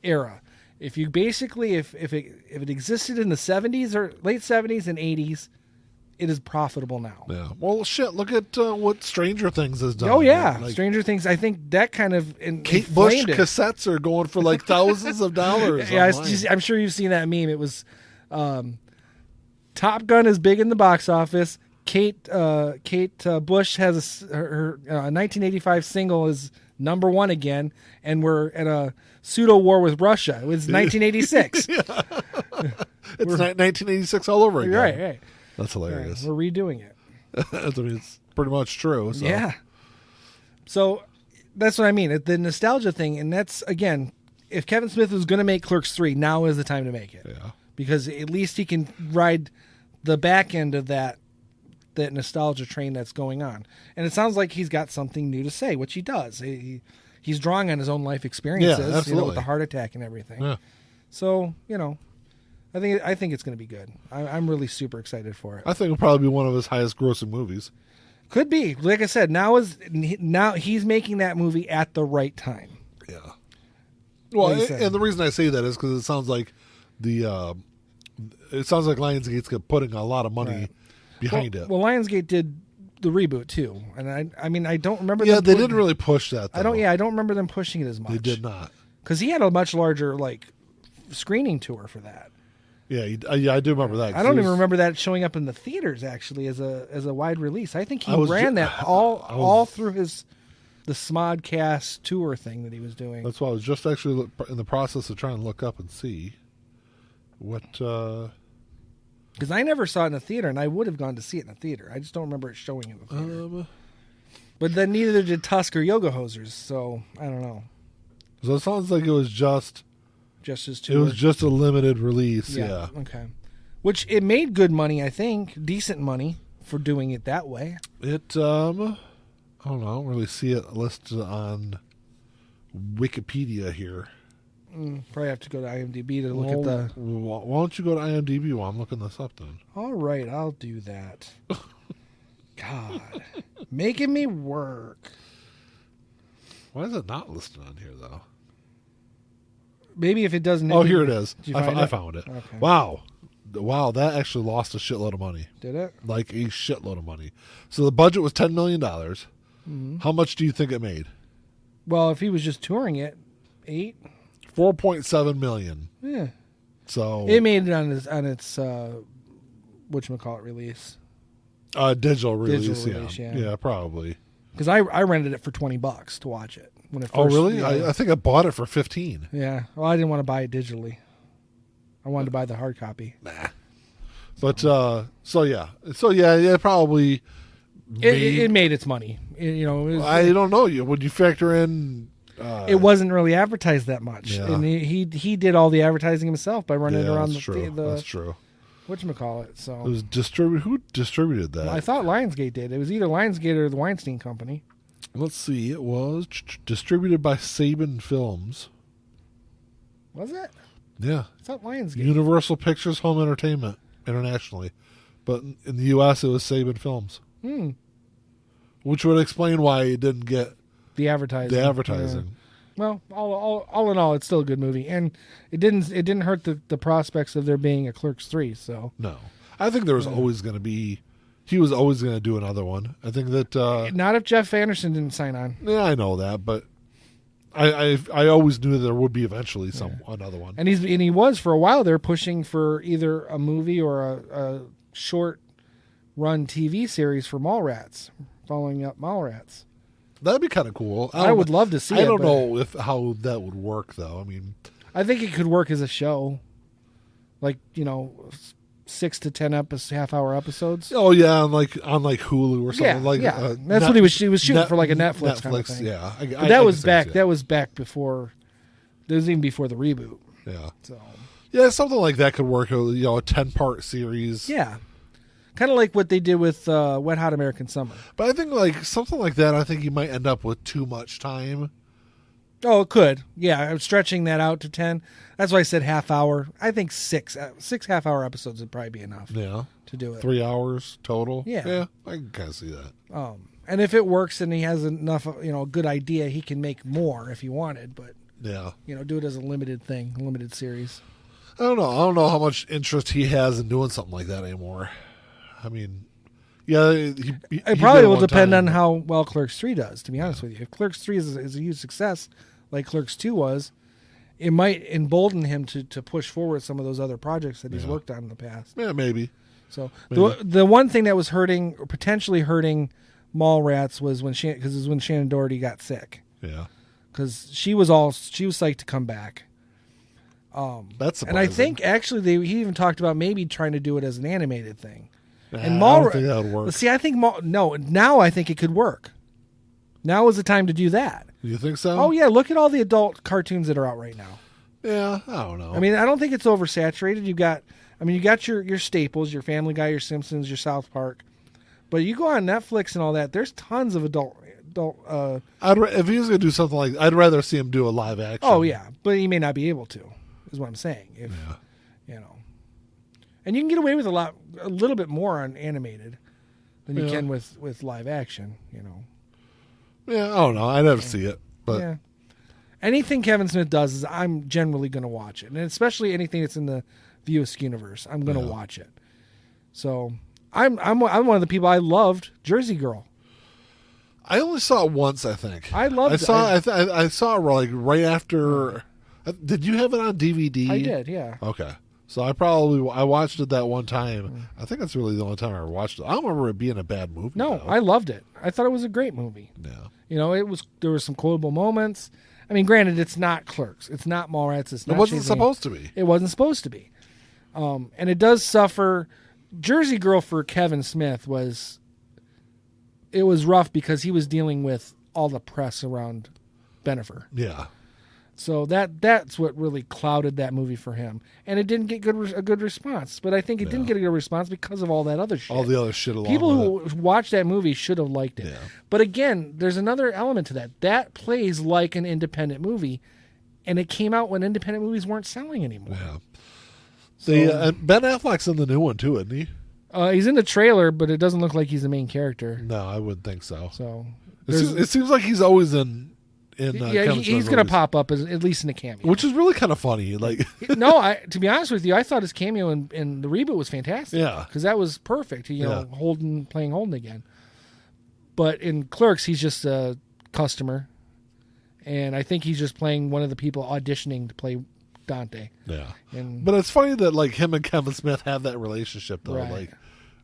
era. If you basically, if it existed in the 70s or late 70s and 80s, it is profitable now. Yeah. Well, shit. Look at what Stranger Things has done. Oh yeah, Like, Stranger Things. I think that kind of Kate Bush inflamed it. cassettes are going for like thousands of dollars. Yeah, online. I'm sure you've seen that meme. It was Top Gun is big in the box office. Kate Bush has her 1985 single is number one again, and we're at a pseudo war with Russia. It was 1986. It's 1986 all over again. Right. That's hilarious. We're redoing it. I mean, it's pretty much true. So. Yeah. So that's what I mean. The nostalgia thing, and that's, again, if Kevin Smith was going to make Clerks 3, now is the time to make it. Yeah. Because at least he can ride the back end of that nostalgia train that's going on. And it sounds like he's got something new to say, which he does. He's drawing on his own life experiences, Yeah, absolutely. with the heart attack and everything. Yeah. So, I think it's going to be good. I'm really super excited for it. I think it'll probably be one of his highest grossing movies. Could be. Like I said, now he's making that movie at the right time. Yeah. Well, Like you said. and the reason I say that is because it sounds like Lionsgate's putting a lot of money Right. behind it. Well, Lionsgate did the reboot too, and I mean, I don't remember. Yeah, them they didn't really push that. Though. I don't remember them pushing it as much. They did not. Because he had a much larger screening tour for that. Yeah, I do remember that. I don't even remember that showing up in the theaters actually as a wide release. I think he ran that all through the Smodcast tour thing that he was doing. That's why I was just actually in the process of trying to look up and see what. Because I never saw it in a theater, and I would have gone to see it in a theater. I just don't remember it showing in the theater. But then neither did Tusk or Yoga Hosers, so I don't know. So it sounds like it was just his tour. It was just a limited release. Yeah. Okay. Which it made good money, I think, decent money for doing it that way. It I don't know. I don't really see it listed on Wikipedia here. Probably have to go to IMDb to look at the. Why don't you go to IMDb while I'm looking this up then? All right, I'll do that. God, making me work. Why is it not listed on here though? Maybe if it doesn't. Oh, here it is. I found it. Okay. Wow, that actually lost a shitload of money. Did it? Like a shitload of money. So the budget was $10 million. Mm-hmm. How much do you think it made? Well, if he was just touring it, 8. 4.7 million. Yeah. So it made it on its whatchamacallit release. Digital release. Yeah. Yeah, probably. Because I rented it for $20 to watch it when it first. Oh, really? Yeah. I think I bought it for 15. Yeah. Well, I didn't want to buy it digitally. I wanted to buy the hard copy. Nah. But probably. It made its money. I don't know. Would you factor in? It wasn't really advertised that much, Yeah. and he did all the advertising himself by running it around that's true. That's true. Whatchamacallit. So it was distributed. Who distributed that? I thought Lionsgate did. It was either Lionsgate or the Weinstein Company. Let's see. It was distributed by Saban Films. Was it? Yeah. I thought Lionsgate. Universal Pictures Home Entertainment internationally, but in the U.S. it was Saban Films. Which would explain why it didn't get the advertising. Yeah. Well, all in all, it's still a good movie, and it didn't hurt the prospects of there being a Clerks 3. So no, I think there was always going to be. He was always going to do another one. I think that not if Jeff Anderson didn't sign on. Yeah, I know that, but I always knew there would be eventually another one. And he was for a while there pushing for either a movie or a short run TV series for Mallrats, following up Mallrats. That'd be kind of cool. I would love to see it. I don't know how that would work though. I mean, I think it could work as a show, like 6 to 10 half-hour episodes. Oh yeah, on like Hulu or something. Yeah. That's what he was shooting for, like a Netflix kind of thing. Yeah, but that was back. That was back before. That was even before the reboot. Yeah. So. Yeah, something like that could work. A 10-part series. Yeah. Kind of like what they did with Wet Hot American Summer. But I think like something like that, I think you might end up with too much time. Oh, it could. Yeah, I'm stretching that out to 10. That's why I said half hour. I think 6 half-hour episodes would probably be enough. Yeah. To do it. 3 hours total. Yeah. Yeah, I can kind of see that. And if it works and he has enough, a good idea, he can make more if he wanted. But yeah, do it as a limited thing, a limited series. I don't know how much interest he has in doing something like that anymore. I mean, yeah, it probably will depend on how well Clerks 3 does, to be honest with you. If Clerks 3 is a huge success, like Clerks 2 was, it might embolden him to push forward some of those other projects that he's worked on in the past. Yeah, maybe. So the one thing that was hurting, or potentially hurting Mallrats was when Shannon Doherty got sick. Yeah. Because she was psyched to come back. That's surprising. And I think actually he even talked about maybe trying to do it as an animated thing. And I don't think that would work. See, I think now I think it could work. Now is the time to do that. You think so? Oh yeah, look at all the adult cartoons that are out right now. Yeah, I don't know. I mean, I don't think it's oversaturated. You got your staples, your Family Guy, your Simpsons, your South Park, but you go on Netflix and all that. There's tons of adult. If he was going to do something like, I'd rather see him do a live action. Oh yeah, but he may not be able to. Is what I'm saying. And you can get away with a little bit more on animated. than you can with live action. Yeah, I don't know. I'd have to see it, but Yeah. Anything Kevin Smith does is I'm generally going to watch it, and especially anything that's in the Views universe, I'm going to watch it. So I'm one of the people. I loved Jersey Girl. I only saw it once. I think I loved it. I saw it like right after. Did you have it on DVD? I did. Yeah. Okay. So I watched it that one time. I think that's really the only time I ever watched it. I don't remember it being a bad movie. No, though. I loved it. I thought it was a great movie. Yeah. There were some quotable moments. I mean, granted, it's not Clerks. It's not Mallrats. It wasn't supposed to be. It wasn't supposed to be. And it does suffer. Jersey Girl for Kevin Smith was rough because he was dealing with all the press around Bennifer. Yeah. So that's what really clouded that movie for him, and it didn't get a good response. But I think it didn't get a good response because of all that other shit. All the other shit along People with who watched that movie should have liked it. Yeah. But again, there's another element to that. That plays like an independent movie, and it came out when independent movies weren't selling anymore. Yeah. So, Ben Affleck's in the new one too, isn't he? He's in the trailer, but it doesn't look like he's the main character. No, I wouldn't think so. So it seems like he's always in. He's going to pop up at least in a cameo, which is really kind of funny. Like, no, to be honest with you, I thought his cameo in the reboot was fantastic. Yeah, because that was perfect. Playing Holden again. But in Clerks, he's just a customer, and I think he's just playing one of the people auditioning to play Dante. Yeah, but it's funny that like him and Kevin Smith have that relationship though, like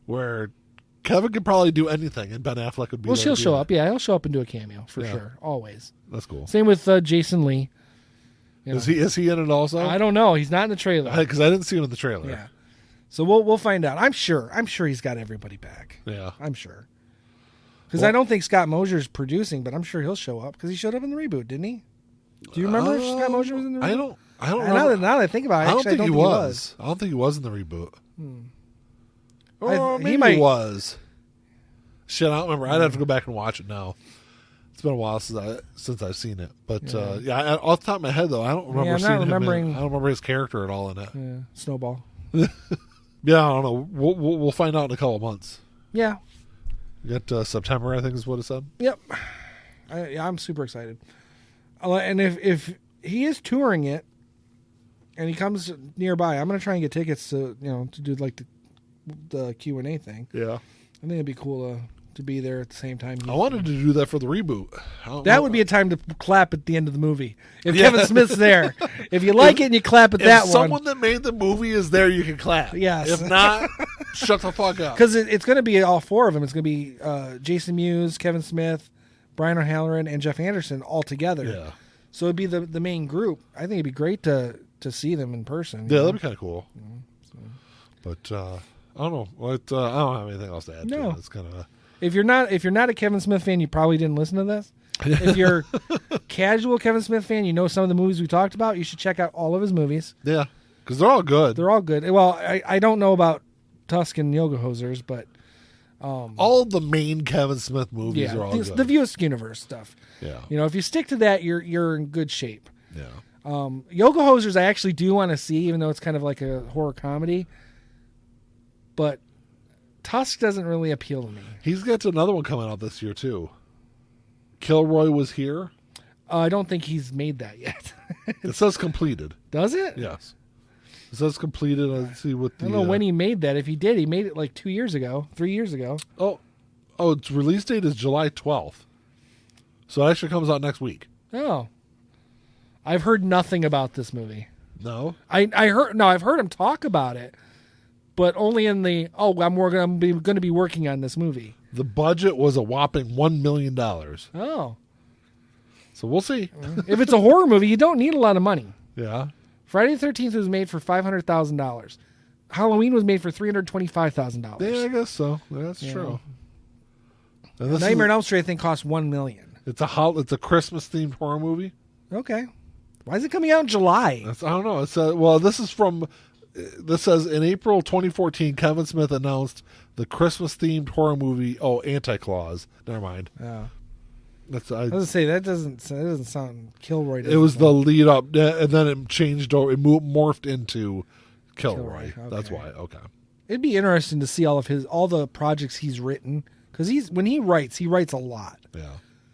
where Kevin could probably do anything, and Ben Affleck would be. Well, he'll show up. Yeah, he'll show up and do a cameo for sure. Always. That's cool. Same with Jason Lee. Is he in it also? I don't know. He's not in the trailer because I didn't see him in the trailer. Yeah. So we'll find out. I'm sure he's got everybody back. Yeah. I'm sure. Because I don't think Scott Mosier's producing, but I'm sure he'll show up because he showed up in the reboot, didn't he? Do you remember if Scott Mosier was in the reboot? I don't remember. Now that I think about it, I don't think he was. I don't think he was in the reboot. Or maybe he was. Shit, I don't remember. I'd have to go back and watch it now. It's been a while since I've seen it, but off the top of my head though, I don't remember seeing him. I don't remember his character at all in it. Yeah, Snowball. Yeah, I don't know. We'll find out in a couple of months. Yeah, you got September, I think is what it said. Yep. I'm super excited, and if he is touring it, and he comes nearby, I'm gonna try and get tickets to do like the Q&A thing. Yeah, I think it'd be cool to be there at the same time. I wanted to do that for the reboot. That would be a time to clap at the end of the movie. If Kevin Smith's there. If you like it and you clap at that one. If someone that made the movie is there, you can clap. Yes. If not, shut the fuck up. Because it's going to be all four of them. It's going to be Jason Mewes, Kevin Smith, Brian O'Halloran, and Jeff Anderson all together. Yeah. So it'd be the main group. I think it'd be great to see them in person. Yeah, that'd be kind of cool. But I don't know. I don't have anything else to add to it. It's kind of... If you're not a Kevin Smith fan, you probably didn't listen to this. If you're a casual Kevin Smith fan, you know some of the movies we talked about, you should check out all of his movies. Yeah, because they're all good. They're all good. Well, I don't know about Tusk and Yoga Hosers, but... all the main Kevin Smith movies are all good. The Views universe stuff. Yeah. If you stick to that, you're in good shape. Yeah. Yoga Hosers I actually do want to see, even though it's kind of like a horror comedy. But Tusk doesn't really appeal to me. He's got another one coming out this year, too. Kilroy Was Here. I don't think he's made that yet. It says completed. Does it? Yes. It says completed. Let's see what the... I don't know when he made that. If he did, he made it like 3 years ago. Oh, its release date is July 12th. So it actually comes out next week. Oh. I've heard nothing about this movie. No? I've heard him talk about it. But only in the, I'm going to be working on this movie. The budget was a whopping $1 million. Oh. So we'll see. If it's a horror movie, you don't need a lot of money. Yeah. Friday the 13th was made for $500,000. Halloween was made for $325,000. Yeah, I guess so. That's true. And Nightmare on Elm Street, I think, cost $1 million. It's a Christmas-themed horror movie. Okay. Why is it coming out in July? I don't know. This says in April 2014, Kevin Smith announced the Christmas-themed horror movie. Oh, Anti-Claus. Never mind. Yeah. I was gonna say that doesn't sound Kilroy. It was the lead up, and then it changed. It morphed into Kilroy. Okay. That's why. Okay. It'd be interesting to see all the projects he's written, because when he writes a lot. Yeah.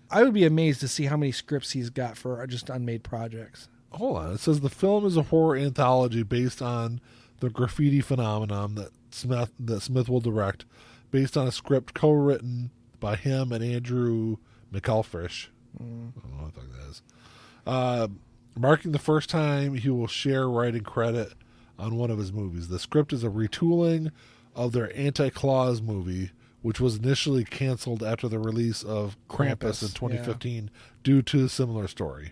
I would be amazed to see how many scripts he's got for just unmade projects. Hold on. It says the film is a horror anthology based on the graffiti phenomenon that Smith will direct, based on a script co-written by him and Andrew McElfresh. I don't know what the fuck that is. Marking the first time he will share writing credit on one of his movies. The script is a retooling of their Anti-Claus movie, which was initially canceled after the release of Krampus in 2015 due to a similar story.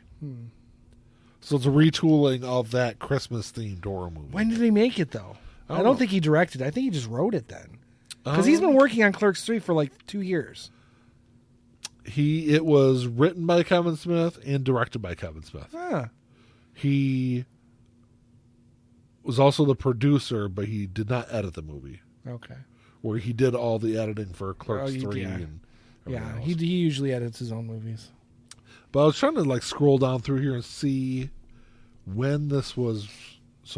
So it's a retooling of that Christmas-themed horror movie. When did he make it, though? I don't think he directed it. I think he just wrote it then. Because Oh. he's been working on Clerks 3 for like 2 years. It was written by Kevin Smith and directed by Kevin Smith. Huh. He was also the producer, but he did not edit the movie. Okay. Where he did all the editing for Clerks Oh, 3 yeah. and Yeah, everything he else. usually edits his own movies. But I was trying to scroll down through here and see when this was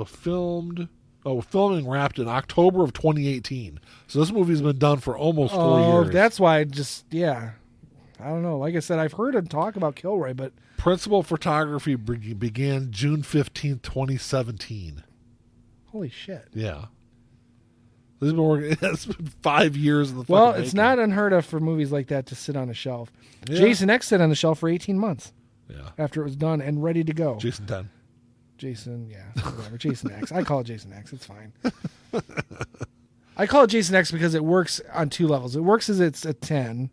filmed. Oh, filming wrapped in October of 2018. So this movie's been done for almost 4 years. That's why I don't know. Like I said, I've heard him talk about Kilroy, but Principal photography began June 15th, 2017. holy shit. Yeah. This has been working. It's been 5 years in the Well, fucking it's making. not unheard of for movies like that to sit on a shelf. Yeah. Jason X sat on the shelf for 18 months Yeah. after it was done and ready to go. Jason 10. Jason, whatever. Jason X. I call it Jason X. It's fine. I call it Jason X because it works on 2 levels. It works as it's a 10,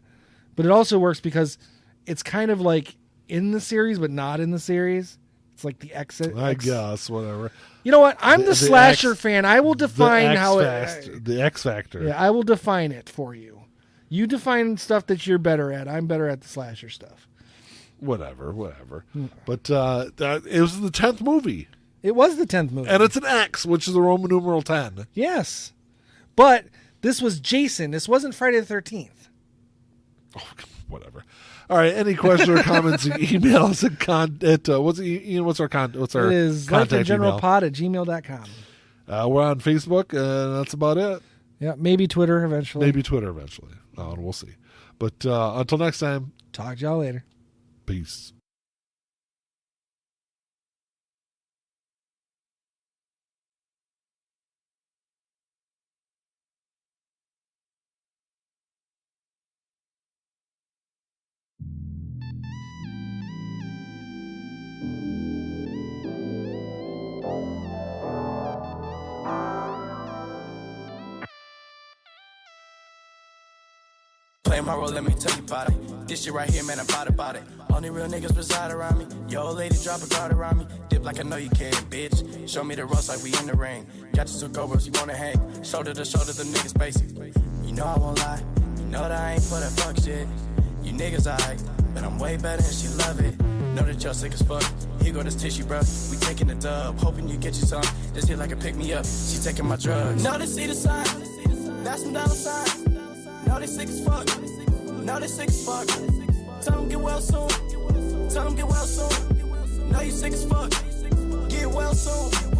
but it also works because it's kind of like in the series, but not in the series. It's like the exit. I guess, whatever. You know what? I'm the slasher X- fan. I will define how the X Factor. Yeah, I will define it for you. You define stuff that you're better at. I'm better at the slasher stuff. Whatever. But it was the 10th movie. It was the 10th movie. And it's an X, which is the Roman numeral 10. Yes. But this was Jason. This wasn't Friday the 13th. Oh, whatever. All right. Any questions or comments? Email us at what's our It is contact email? lifeingeneralpod@gmail.com. We're on Facebook, and that's about it. Yeah, maybe Twitter eventually. Maybe Twitter eventually. And we'll see. But until next time, Talk to y'all later. peace. Play my role, let me tell you about it. This shit right here, man, I'm about it. Only real niggas reside around me. Yo, old lady, drop a guard around me. Dip like I know you can, bitch. Show me the ropes like we in the ring. Got you 2 cobras, you wanna hang. Shoulder to shoulder, the niggas basic. You know I won't lie. You know that I ain't for that fuck shit. You niggas alright, but I'm way better and she love it. Know that y'all sick as fuck. Here go this tissue, bro. We taking the dub, hoping you get you some. This hit like a pick me up. She taking my drugs. Know they see the sign. That's some dollar signs. Know they sick as fuck. Know they sick as fuck. Tell them get well soon. Tell them get well soon. Know you sick as fuck. Get well soon.